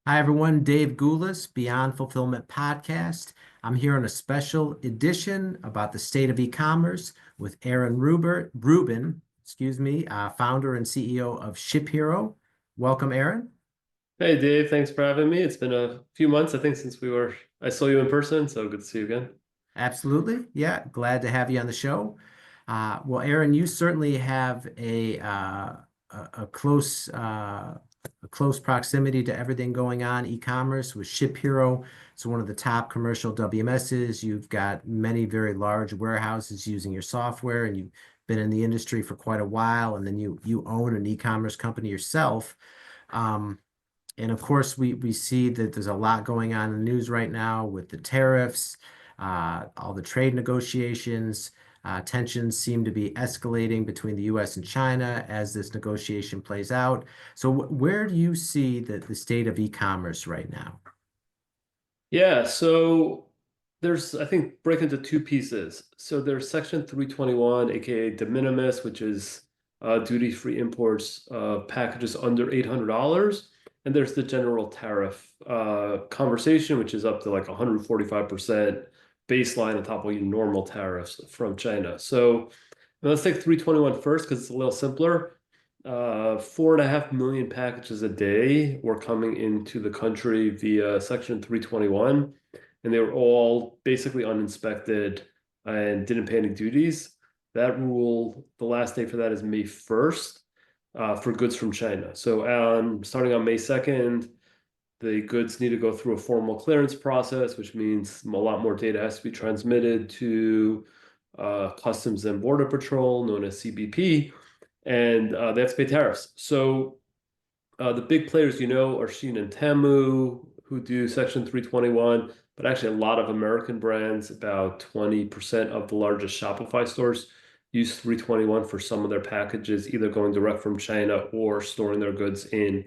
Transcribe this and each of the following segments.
Hi, everyone. Dave Gulas, Beyond Fulfillment Podcast. I'm here on a special edition about the state of e-commerce with Aaron Rubin, founder and CEO of ShipHero. Welcome, Aaron. Hey Dave, thanks for having me. It's been a few months, I think, since I saw you in person, so good to see you again. Absolutely. Yeah, glad to have you on the show. Well, Aaron, you certainly have a close proximity to everything going on e-commerce with ShipHero. It's one of the top commercial WMSs. You've got many very large warehouses using your software, and you've been in the industry for quite a while. And then you own an e-commerce company yourself. Um, and of course, we see that there's a lot going on in the news right now with the tariffs, all the trade negotiations. Tensions seem to be escalating between the U.S. and China as this negotiation plays out. So, where do you see the state of e-commerce right now? Yeah, so I think, break into two pieces. So there's Section 321, aka de minimis, which is duty-free imports packages under $800. And there's the general tariff conversation, which is up to like 145% baseline on top of your normal tariffs from China. So let's take 321 first because it's a little simpler. 4.5 million packages a day were coming into the country via Section 321, and they were all basically uninspected and didn't pay any duties. That rule, the last day for that is May 1st for goods from China. So starting on May 2nd, the goods need to go through a formal clearance process, which means a lot more data has to be transmitted to Customs and Border Patrol, known as CBP, and they have to pay tariffs. So the big players, are Shein and Temu, who do Section 321, but actually a lot of American brands, about 20% of the largest Shopify stores use 321 for some of their packages, either going direct from China or storing their goods in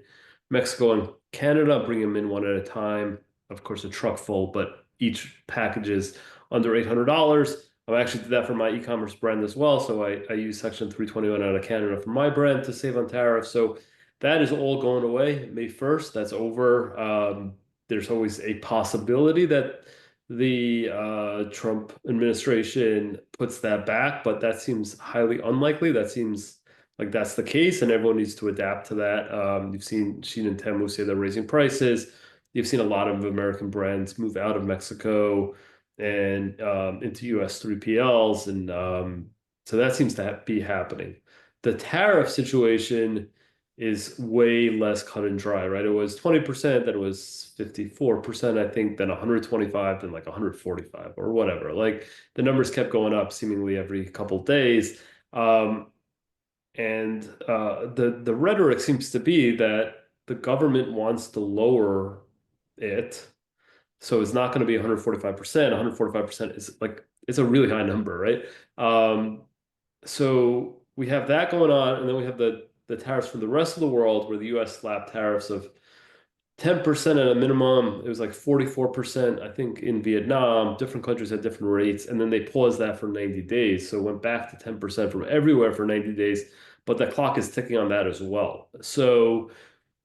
Mexico and Canada, bring them in one at a time. Of course, a truck full, but each package is under $800. I actually did that for my e-commerce brand as well. So I use Section 321 out of Canada for my brand to save on tariffs. So that is all going away May 1st. That's over. There's always a possibility that the Trump administration puts that back, but that seems highly unlikely. That seems like that's the case, and everyone needs to adapt to that. You've seen Shein and Temu say they're raising prices. You've seen a lot of American brands move out of Mexico and into US 3PLs, and so that seems to be happening. The tariff situation is way less cut and dry, right? It was 20%, then it was 54%, I think, then 125, then like 145 or whatever. Like the numbers kept going up seemingly every couple of days. And the rhetoric seems to be that the government wants to lower it. So it's not going to be 145%. 145% is like it's a really high number, right? Um, so we have that going on, and then we have the tariffs from the rest of the world, where the U.S. slapped tariffs of 10% at a minimum. It was like 44%, I think, in Vietnam. Different countries had different rates, and then they paused that for 90 days. So it went back to 10% from everywhere for 90 days, but the clock is ticking on that as well. So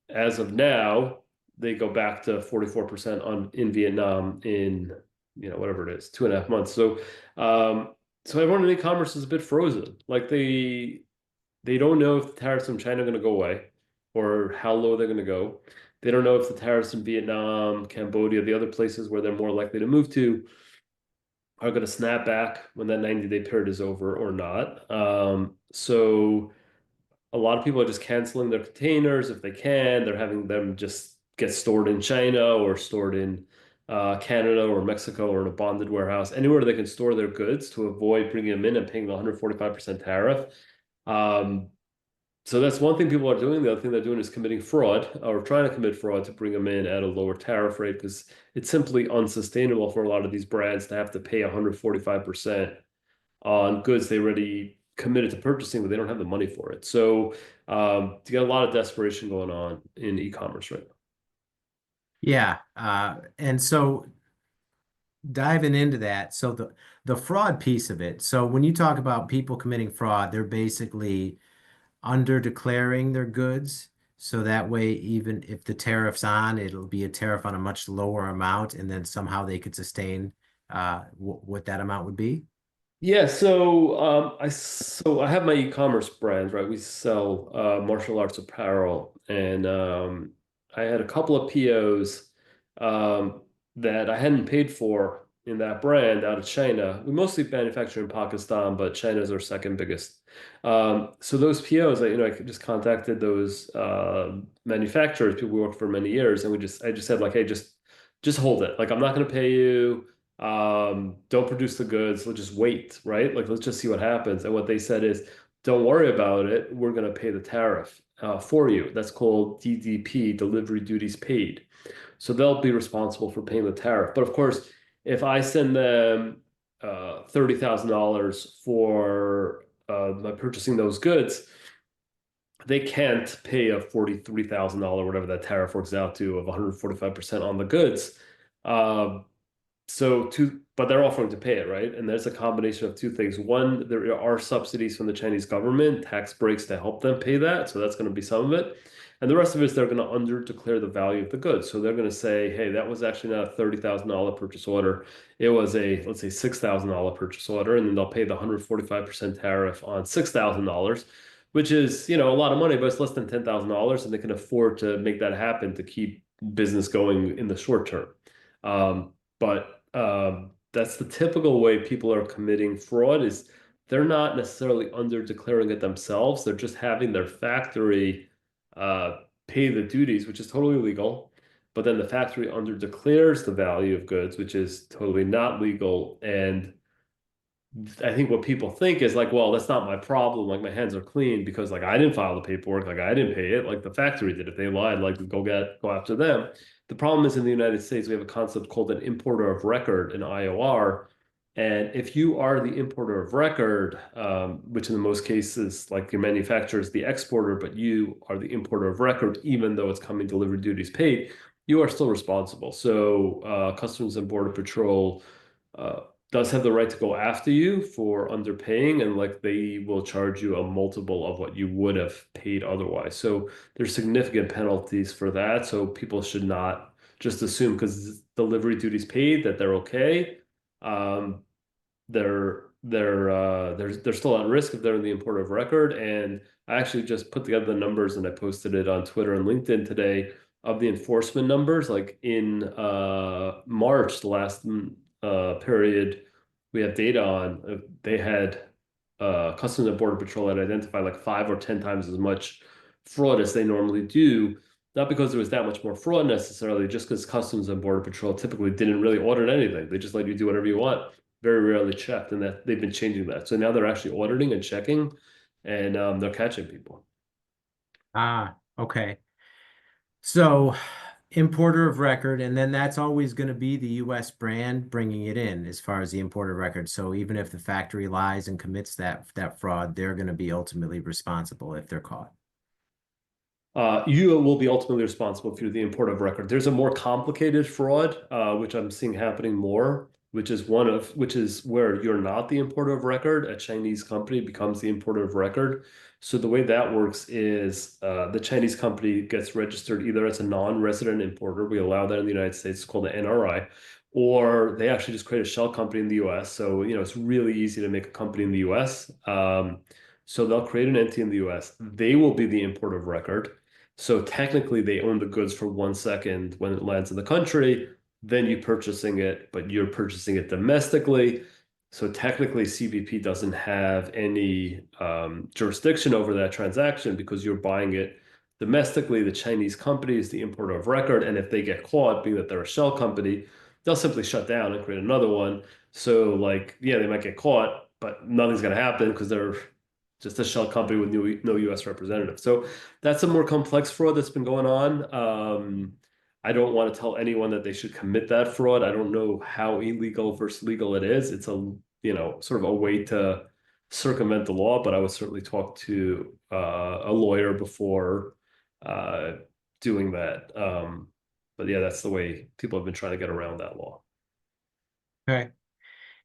as of now, they go back to 44% on in Vietnam in whatever it is, 2.5 months. So everyone in e-commerce is a bit frozen. Like they don't know if the tariffs from China are going to go away or how low they're going to go. They don't know if the tariffs in Vietnam, Cambodia, the other places where they're more likely to move to are going to snap back when that 90-day period is over or not. So a lot of people are just canceling their containers if they can. They're having them just get stored in China or stored in Canada or Mexico or in a bonded warehouse, anywhere they can store their goods to avoid bringing them in and paying the 145% tariff. Um, so that's one thing people are doing. The other thing they're doing is committing fraud or trying to commit fraud to bring them in at a lower tariff rate because it's simply unsustainable for a lot of these brands to have to pay 145% on goods they already committed to purchasing, but they don't have the money for it. So you got a lot of desperation going on in e-commerce right now. Yeah, and so diving into that, so the fraud piece of it. So when you talk about people committing fraud, they're basically under declaring their goods. So that way, even if the tariff's on, it'll be a tariff on a much lower amount, and then somehow they could sustain what that amount would be. Yeah, so I have my e-commerce brand, right? We sell martial arts apparel, and I had a couple of POs that I hadn't paid for in that brand out of China. We mostly manufacture in Pakistan, but China is our second biggest. So those POs, I just contacted those manufacturers, people we worked for many years, and I just said like, hey, just hold it. Like, I'm not going to pay you. Don't produce the goods. Let's just wait, right? Like, let's just see what happens. And what they said is, don't worry about it. We're going to pay the tariff for you. That's called DDP, delivery duties paid. So they'll be responsible for paying the tariff. But of course, if I send them $30,000 for my purchasing those goods, they can't pay a $43,000, whatever that tariff works out to, of 145% on the goods. Um, but they're offering to pay it, right? And there's a combination of two things. One, there are subsidies from the Chinese government, tax breaks to help them pay that. So that's going to be some of it. And the rest of it is they're going to under declare the value of the goods. So they're going to say, hey, that was actually not a $30,000 purchase order. It was a, let's say, $6,000 purchase order. And then they'll pay the 145% tariff on $6,000, which is, a lot of money, but it's less than $10,000. And they can afford to make that happen to keep business going in the short term. But that's the typical way people are committing fraud is they're not necessarily under declaring it themselves. They're just having their factory uh, pay the duties, which is totally legal. But then the factory under declares the value of goods, which is totally not legal. And I think what people think is like, well, that's not my problem. Like, my hands are clean because like I didn't file the paperwork, like I didn't pay it, like the factory did. If they lied, like go after them. The problem is in the United States, we have a concept called an importer of record, an IOR. And if you are the importer of record, which in the most cases, like your manufacturer is the exporter, but you are the importer of record, even though it's coming delivery duties paid, you are still responsible. So Customs and Border Patrol uh, does have the right to go after you for underpaying, and like they will charge you a multiple of what you would have paid otherwise. So there's significant penalties for that. So people should not just assume because delivery duties paid that they're okay. Um, they're still at risk if they're in the import of record. And I actually just put together the numbers and I posted it on Twitter and LinkedIn today of the enforcement numbers. Like in March, the last period we have data on, they had Customs and Border Patrol had identified like 5 or 10 times as much fraud as they normally do. Not because there was that much more fraud necessarily, just because Customs and Border Patrol typically didn't really audit anything. They just let you do whatever you want, very rarely checked, and that they've been changing that. So now they're actually auditing and checking, and they're catching people. Ah, okay. So importer of record, and then that's always going to be the U.S. brand bringing it in as far as the importer of record. So even if the factory lies and commits that fraud, they're going to be ultimately responsible if they're caught. You will be ultimately responsible through the import of record. There's a more complicated fraud, which I'm seeing happening more, which is where you're not the importer of record. A Chinese company becomes the importer of record. So the way that works is the Chinese company gets registered either as a non-resident importer. We allow that in the United States. It's called an NRI. Or they actually just create a shell company in the US. So, it's really easy to make a company in the US. So they'll create an entity in the US. They will be the importer of record. So technically, they own the goods for 1 second when it lands in the country, then you purchasing it, but you're purchasing it domestically. So technically, CBP doesn't have any jurisdiction over that transaction because you're buying it domestically. The Chinese company is the importer of record, and if they get caught, being that they're a shell company, they'll simply shut down and create another one. So, like, yeah, they might get caught, but nothing's going to happen because they're just a shell company with no U.S. representative. So that's a more complex fraud that's been going on. I don't want to tell anyone that they should commit that fraud. I don't know how illegal versus legal it is. It's sort of a way to circumvent the law, but I would certainly talk to a lawyer before uh, doing that. But yeah, that's the way people have been trying to get around that law. Okay.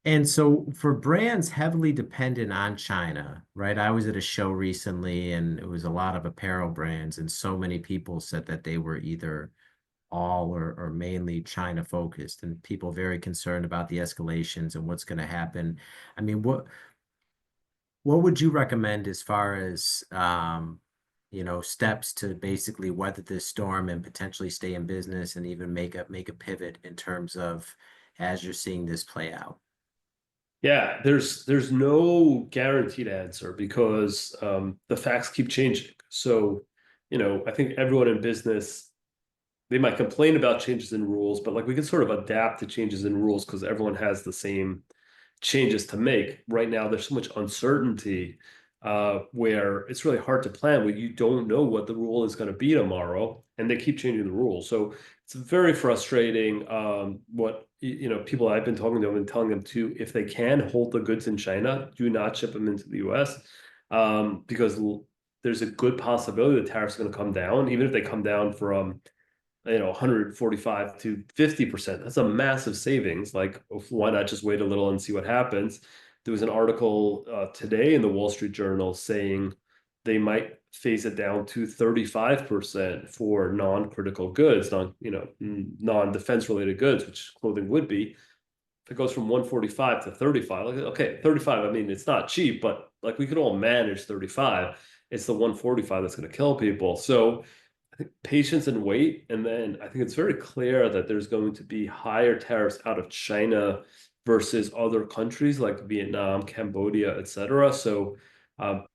And so for brands heavily dependent on China, right? I was at a show recently and it was a lot of apparel brands, and so many people said that they were either all or mainly China focused, and people very concerned about the escalations and what's going to happen. I mean, what would you recommend as far as steps to basically weather this storm and potentially stay in business and even make a pivot in terms of as you're seeing this play out? Yeah, there's no guaranteed answer because the facts keep changing. So, I think everyone in business, they might complain about changes in rules, but like we can sort of adapt to changes in rules because everyone has the same changes to make. Right now, there's so much uncertainty where it's really hard to plan when you don't know what the rule is going to be tomorrow, and they keep changing the rules. So it's very frustrating. What people I've been talking to, I've been telling them to, if they can hold the goods in China, do not ship them into the U.S. Because there's a good possibility the tariffs are going to come down, even if they come down from 145 to 50%. That's a massive savings. Like, why not just wait a little and see what happens? There was an article today in the Wall Street Journal saying they might phase it down to 35% for non-critical goods, non-defense related goods, which clothing would be. If it goes from 145 to 35, like, okay, 35, I mean, it's not cheap, but like we could all manage 35. It's the 145 that's going to kill people. So I think patience and wait. And then I think it's very clear that there's going to be higher tariffs out of China versus other countries like Vietnam, Cambodia, etc. So um,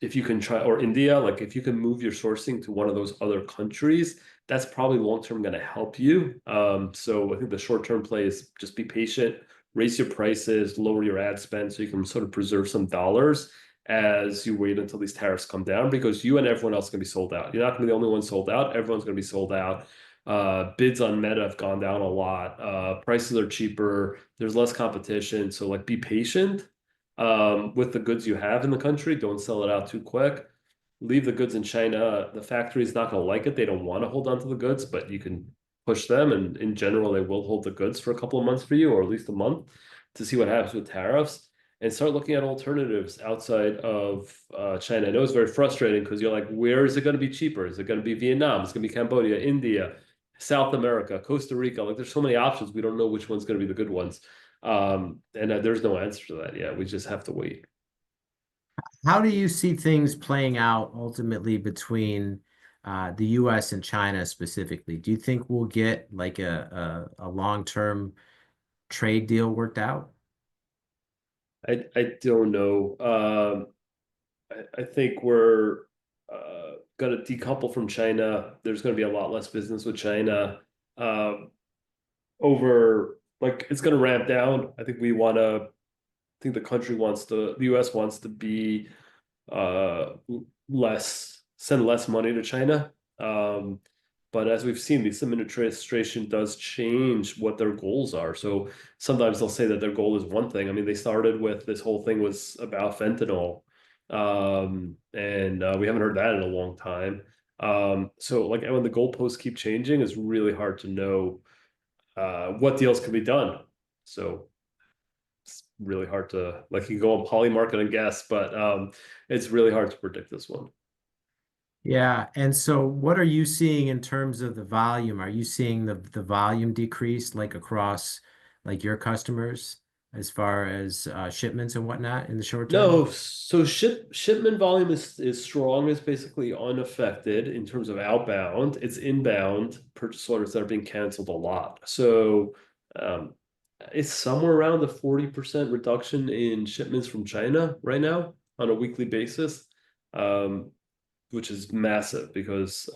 if you can try, or India, like if you can move your sourcing to one of those other countries, that's probably long term going to help you. So I think the short term play is just be patient, raise your prices, lower your ad spend so you can sort of preserve some dollars as you wait until these tariffs come down because you and everyone else are going to be sold out. You're not going to be the only one sold out. Everyone's going to be sold out. Bids on Meta have gone down a lot. Prices are cheaper. There's less competition. So like be patient with the goods you have in the country. Don't sell it out too quick. Leave the goods in China. The factory is not going to like it. They don't want to hold on to the goods, but you can push them. And in general, they will hold the goods for a couple of months for you, or at least a month, to see what happens with tariffs and start looking at alternatives outside of China. I know it's very frustrating because you're like, where is it going to be cheaper? Is it going to be Vietnam? It's going to be Cambodia, India, South America, Costa Rica. Like, there's so many options. We don't know which one's going to be the good ones. And there's no answer to that yet. We just have to wait. How do you see things playing out ultimately between the US and China specifically? Do you think we'll get like a long-term trade deal worked out? I don't know. I think we're going to decouple from China. There's going to be a lot less business with China. Um, over like it's going to ramp down. I think we want to. I think the U.S. wants to be uh, send less money to China. Um, but as we've seen, this administration does change what their goals are. So sometimes they'll say that their goal is one thing. I mean, they started with this whole thing was about fentanyl, and we haven't heard that in a long time. So like when the goalposts keep changing, it's really hard to know what deals can be done. So it's really hard to like you can go on Polymarket and guess, but it's really hard to predict this one. Yeah, and so what are you seeing in terms of the volume? Are you seeing the volume decrease like across like your customers as far as shipments and whatnot in the short term? No, so shipment volume is strong, is basically unaffected in terms of outbound. It's inbound purchase orders that are being canceled a lot. So um, it's somewhere around the 40% reduction in shipments from China right now on a weekly basis, um, which is massive because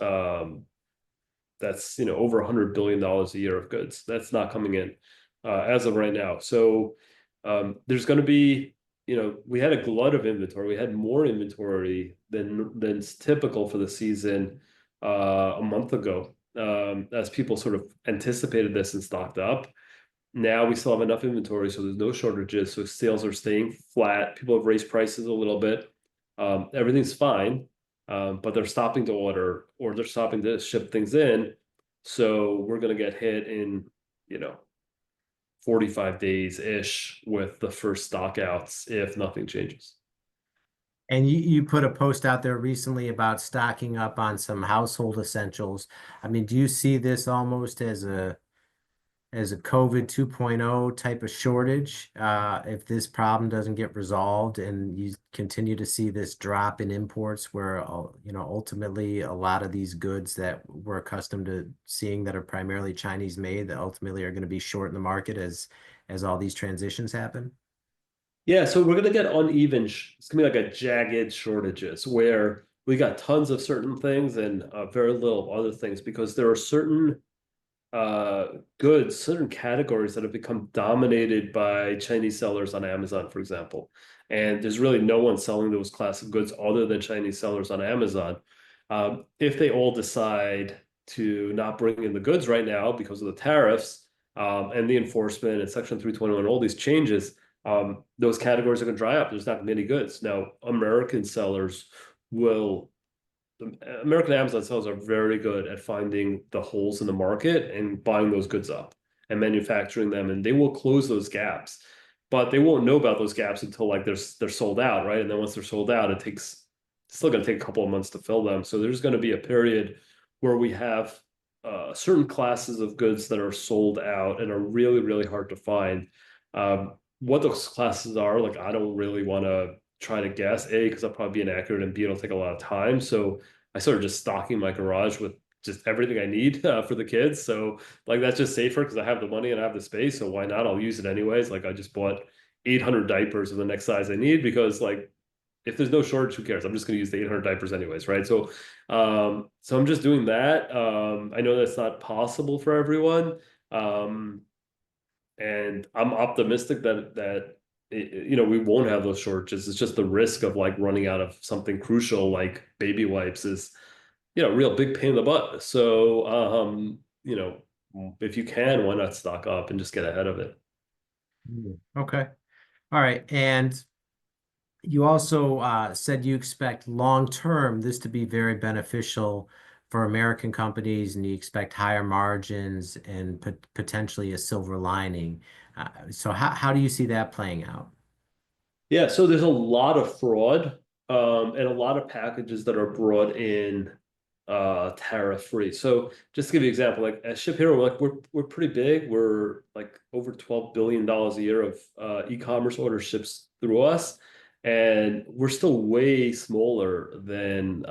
that's over $100 billion a year of goods that's not coming in as of right now. So there's going to be we had a glut of inventory. We had more inventory than's typical for the season a month ago, as people sort of anticipated this and stocked up. Now we still have enough inventory, so there's no shortages. So sales are staying flat. People have raised prices a little bit. Everything's fine, but they're stopping to order or they're stopping to ship things in. So we're going to get hit in, you know, 45 days-ish with the first stockouts if nothing changes. And you put a post out there recently about stocking up on some household essentials. I mean, do you see this almost as a COVID 2.0 type of shortage, if this problem doesn't get resolved and you continue to see this drop in imports where, ultimately a lot of these goods that we're accustomed to seeing that are primarily Chinese made that ultimately are going to be short in the market as all these transitions happen? Yeah, so we're gonna get uneven. It's gonna be like a jagged shortages where we got tons of certain things and very little of other things because there are certain goods, certain categories that have become dominated by Chinese sellers on Amazon, for example. And there's really no one selling those class of goods other than Chinese sellers on Amazon. If they all decide to not bring in the goods right now because of the tariffs and the enforcement and Section 321, all these changes, those categories are going to dry up. There's not going to be any goods. Now, American sellers will the American Amazon sellers are very good at finding the holes in the market and buying those goods up and manufacturing them, and they will close those gaps. But they won't know about those gaps until like they're sold out, right? And then once they're sold out, it's still going to take a couple of months to fill them. So there's going to be a period where we have certain classes of goods that are sold out and are really, really hard to find. What those classes are, like, I don't really want to try to guess, A, because I'll probably be inaccurate, and B, it'll take a lot of time. So I started just stocking my garage with just everything I need for the kids. So like that's just safer because I have the money and I have the space. So why not? I'll use it anyways. Like I just bought 800 diapers of the next size I need because like if there's no shortage, who cares? I'm just going to use the 800 diapers anyways, right? So I'm just doing that. I know that's not possible for everyone. And I'm optimistic that we won't have those shortages. It's just the risk of like running out of something crucial like baby wipes is real big pain in the butt. So if you can, why not stock up and just get ahead of it? Okay. All right. And you also said you expect long term this to be very beneficial for American companies, and you expect higher margins and potentially a silver lining. So how do you see that playing out? Yeah, so there's a lot of fraud and a lot of packages that are brought in tariff free. So just to give you an example, like at ShipHero, we're pretty big. We're like over $12 billion a year of e-commerce orders ships through us, and we're still way smaller than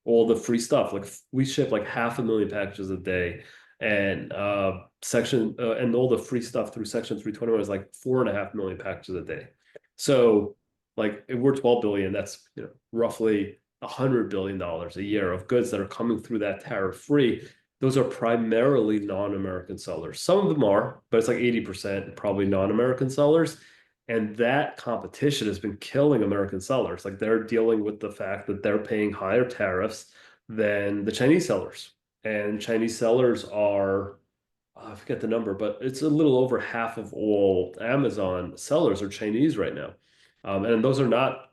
all the free stuff. Like we ship like 500,000 packages a day, and and all the free stuff through Section 321 is like 4.5 million packages a day. So like if we're 12 billion, that's roughly $100 billion a year of goods that are coming through that tariff free. Those are primarily non-American sellers. Some of them are, but it's like 80% probably non-American sellers. And that competition has been killing American sellers. Like they're dealing with the fact that they're paying higher tariffs than the Chinese sellers. And Chinese sellers are, I forget the number, but it's a little over half of all Amazon sellers are Chinese right now. And those are not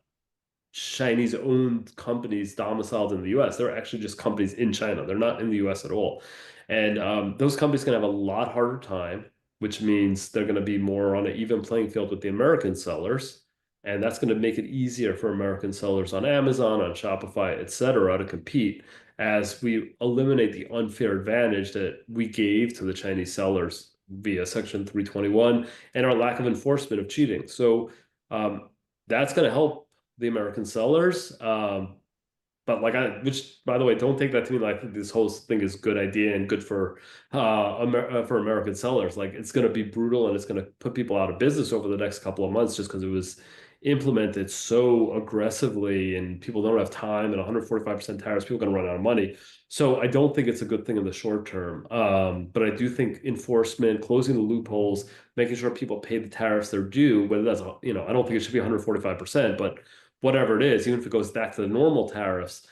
Chinese owned companies domiciled in the US. They're actually just companies in China. They're not in the US at all. And those companies can have a lot harder time, which means they're going to be more on an even playing field with the American sellers. And that's going to make it easier for American sellers on Amazon, on Shopify, et cetera, to compete as we eliminate the unfair advantage that we gave to the Chinese sellers via Section 321 and our lack of enforcement of cheating. So that's going to help the American sellers. But which by the way, don't take that to mean like this whole thing is good idea and good for American sellers. Like it's going to be brutal and it's going to put people out of business over the next couple of months just because it was implemented so aggressively and people don't have time and 145% tariffs, people are going to run out of money. So I don't think it's a good thing in the short term. But I do think enforcement, closing the loopholes, making sure people pay the tariffs they're due, whether that's, I don't think it should be 145%, but whatever it is, even if it goes back to the normal tariffs,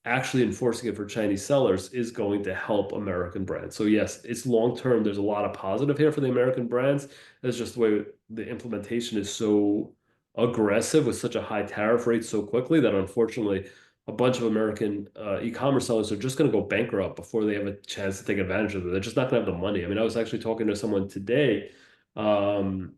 actually enforcing it for Chinese sellers is going to help American brands. So yes, it's long term. There's a lot of positive here for the American brands. It's just the way the implementation is so aggressive with such a high tariff rate so quickly that unfortunately a bunch of American e-commerce sellers are just going to go bankrupt before they have a chance to take advantage of it. They're just not going to have the money. I mean, I was actually talking to someone today um,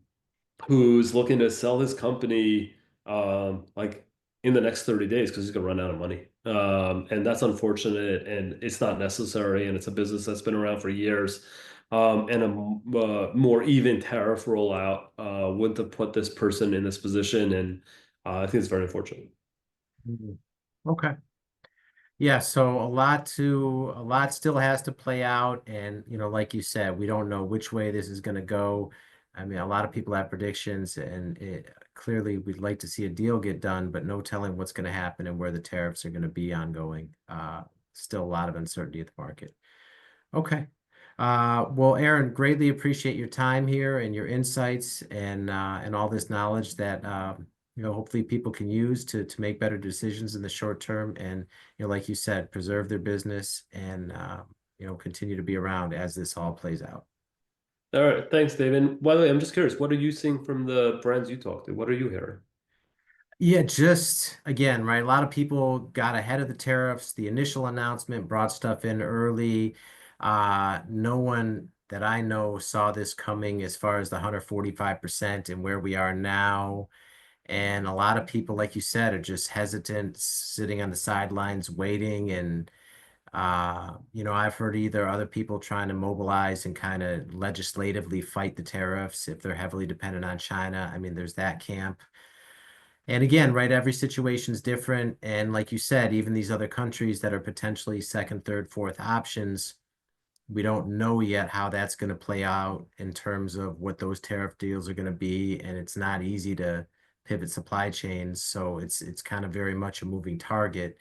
who's looking to sell his company like in the next 30 days because he's going to run out of money. And that's unfortunate and it's not necessary. And it's a business that's been around for years. And a more even tariff rollout wouldn't have put this person in this position. And I think it's very unfortunate. Mhm. Okay. Yeah, so a lot still has to play out. And, like you said, we don't know which way this is going to go. I mean, a lot of people have predictions, and clearly we'd like to see a deal get done, but no telling what's going to happen and where the tariffs are going to be ongoing. Still a lot of uncertainty at the market. Okay. Well, Aaron, greatly appreciate your time here and your insights and all this knowledge that hopefully people can use to make better decisions in the short term and like you said, preserve their business and continue to be around as this all plays out. All right, thanks, Dave. And by the way, I'm just curious, what are you seeing from the brands you talk to? What are you hearing? Yeah, just again, right? A lot of people got ahead of the tariffs. The initial announcement brought stuff in early. No one that I know saw this coming as far as the 145% and where we are now. And a lot of people, like you said, are just hesitant, sitting on the sidelines waiting. And I've heard either other people trying to mobilize and kind of legislatively fight the tariffs if they're heavily dependent on China. I mean, there's that camp. And again, right, every situation is different. And like you said, even these other countries that are potentially second, third, fourth options, we don't know yet how that's going to play out in terms of what those tariff deals are going to be. And it's not easy to pivot supply chains. So it's kind of very much a moving target.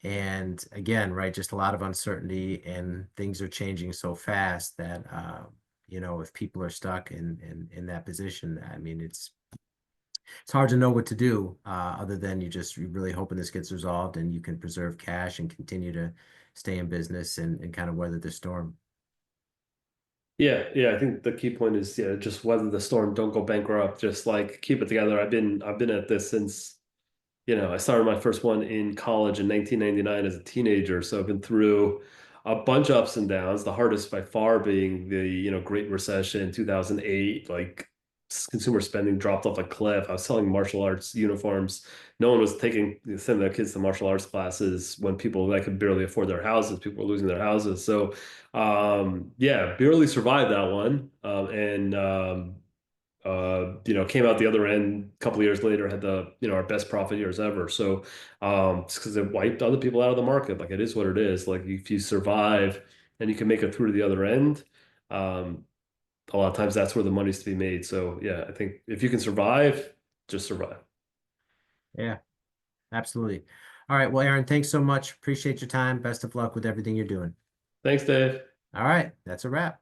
And again, right, just a lot of uncertainty and things are changing so fast that if people are stuck in that position, I mean, it's hard to know what to do other than you're really hoping this gets resolved and you can preserve cash and continue to stay in business and kind of weather the storm. Yeah, I think the key point is yeah, just weather the storm, don't go bankrupt, just like keep it together. I've been at this since I started my first one in college in 1999 as a teenager. So I've been through a bunch of ups and downs. The hardest by far being the, Great Recession, 2008, like consumer spending dropped off a cliff. I was selling martial arts uniforms. No one was sending their kids to martial arts classes when people that could barely afford their houses. People were losing their houses. So, yeah, barely survived that one. Came out the other end a couple of years later, had our best profit years ever. So, it's because it wiped other people out of the market. Like it is what it is. Like if you survive and you can make it through to the other end, um, a lot of times that's where the money's to be made. So yeah, I think if you can survive, just survive. Yeah, absolutely. All right. Well, Aaron, thanks so much. Appreciate your time. Best of luck with everything you're doing. Thanks, Dave. All right. That's a wrap.